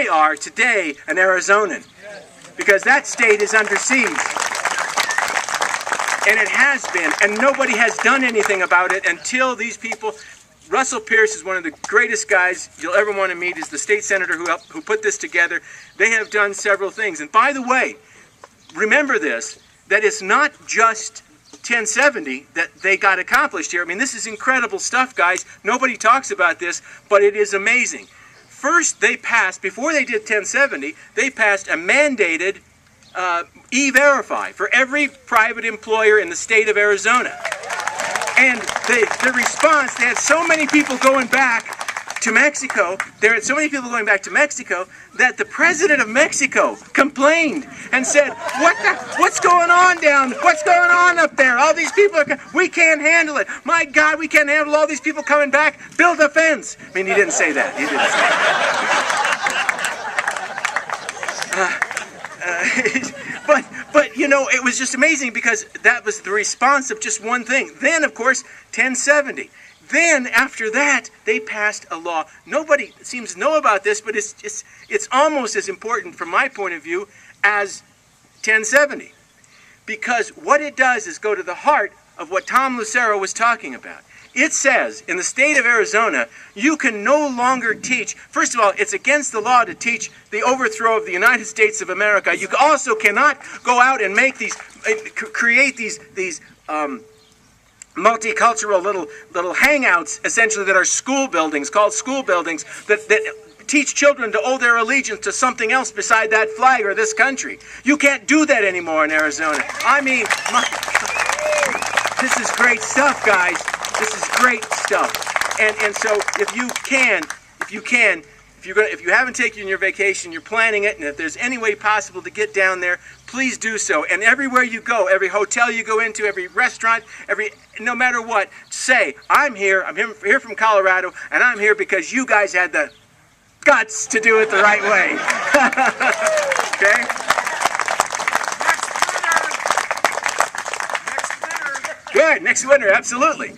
they are today an Arizonan, because that state is under siege. And it has been, and nobody has done anything about it until these people. Russell Pierce is one of the greatest guys you'll ever want to meet. He's the state senator who put this together. They have done several things. And by the way, remember this, that it's not just 1070 that they got accomplished here. I mean, this is incredible stuff, guys. Nobody talks about this, but it is amazing. First, they passed, before they did 1070, they passed a mandated E-Verify for every private employer in the state of Arizona. And the response, they had so many people going back to Mexico, that the president of Mexico complained and said, what's going on up there? All these people, we can't handle it. My God, we can't handle all these people coming back. Build a fence. I mean, he didn't say that. He didn't say that. But you know, it was just amazing because that was the response of just one thing. Then, of course, 1070. Then, after that, they passed a law. Nobody seems to know about this, but it's almost as important from my point of view as 1070. Because what it does is go to the heart of what Tom Lucero was talking about. It says, in the state of Arizona, you can no longer teach. First of all, it's against the law to teach the overthrow of the United States of America. You also cannot go out and make create these multicultural little hangouts, essentially, that are school buildings, called school buildings, that teach children to owe their allegiance to something else beside that flag or this country. You can't do that anymore in Arizona. I mean, this is great stuff, guys. This is great stuff. And so if you haven't taken your vacation, you're planning it, and if there's any way possible to get down there, please do so. And everywhere you go, every hotel you go into, every restaurant, no matter what, say, I'm here from Colorado, and I'm here because you guys had the guts to do it the right way. Okay? Good, next winter, absolutely.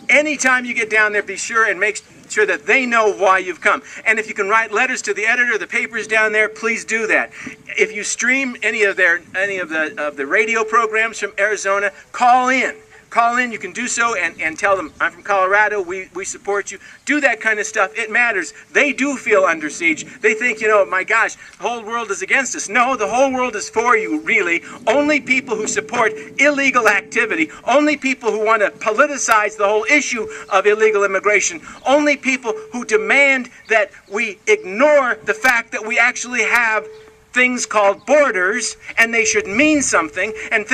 Anytime you get down there, be sure and make sure that they know why you've come. And if you can write letters to the editor of the papers down there, please do that. If you stream any of the radio programs from Arizona, call in. Call in, you can do so, and tell them, I'm from Colorado, we support you. Do that kind of stuff. It matters. They do feel under siege. They think, you know, my gosh, the whole world is against us. No, the whole world is for you, really. Only people who support illegal activity, only people who want to politicize the whole issue of illegal immigration, only people who demand that we ignore the fact that we actually have things called borders, and they should mean something, and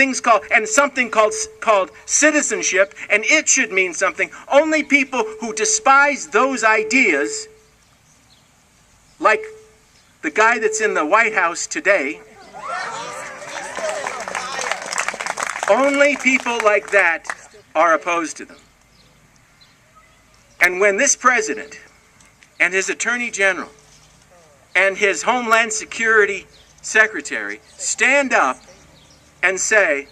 something called citizenship, and it should mean something. Only people who despise those ideas, like the guy that's in the White House today, only people like that are opposed to them. And when this president and his attorney general and his Homeland Security Secretary stand up and say,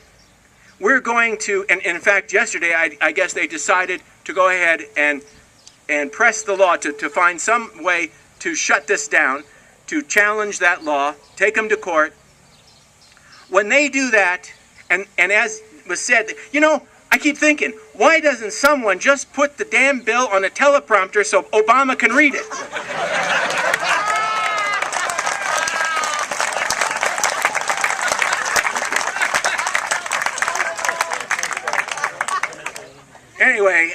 we're going to, and in fact, yesterday, I guess they decided to go ahead and press the law to find some way to shut this down, to challenge that law, take them to court. When they do that, and as was said, you know, I keep thinking, why doesn't someone just put the damn bill on a teleprompter so Obama can read it? Anyway,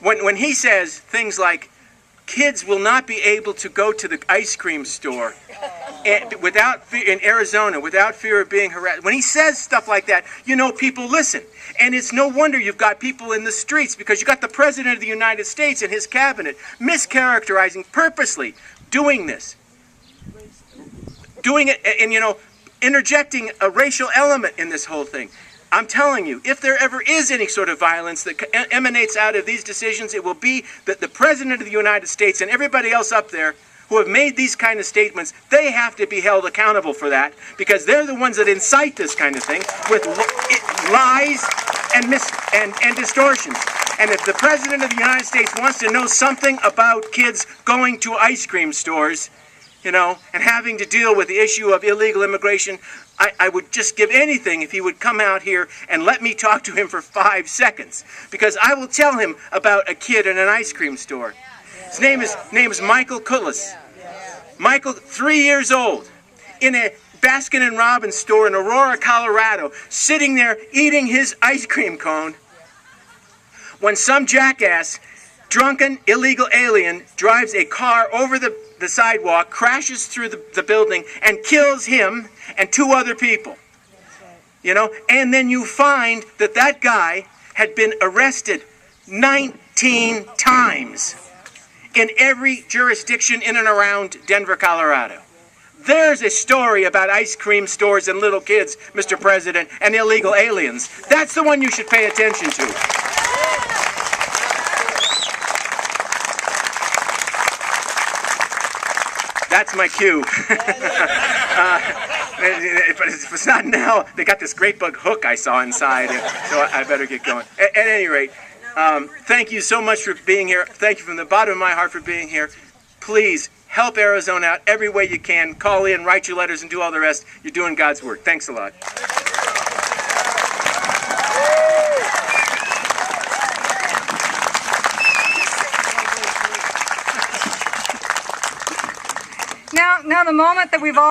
when he says things like, kids will not be able to go to the ice cream store in Arizona without fear of being harassed, when he says stuff like that, you know, people listen. And it's no wonder you've got people in the streets, because you got the President of the United States and his cabinet mischaracterizing, purposely doing this. Doing it, and you know, interjecting a racial element in this whole thing. I'm telling you, if there ever is any sort of violence that emanates out of these decisions, it will be that the President of the United States and everybody else up there who have made these kind of statements, they have to be held accountable for that, because they're the ones that incite this kind of thing with lies and distortions. And if the President of the United States wants to know something about kids going to ice cream stores, you know, and having to deal with the issue of illegal immigration, I would just give anything if he would come out here and let me talk to him for 5 seconds, because I will tell him about a kid in an ice cream store. His name is Michael Cullis. Michael, 3 years old, in a Baskin and Robbins store in Aurora, Colorado, sitting there eating his ice cream cone, when some jackass, drunken illegal alien, drives a car over the sidewalk, crashes through the building, and kills him and 2 other people. You know, and then you find that that guy had been arrested 19 times in every jurisdiction in and around Denver, Colorado. There's a story about ice cream stores and little kids, Mr. President, and illegal aliens. That's the one you should pay attention to. That's my cue. If it's not now, they got this great bug hook I saw inside, so I better get going. At any rate, thank you so much for being here. Thank you from the bottom of my heart for being here. Please help Arizona out every way you can. Call in, write your letters, and do all the rest. You're doing God's work. Thanks a lot. Now the moment that we've all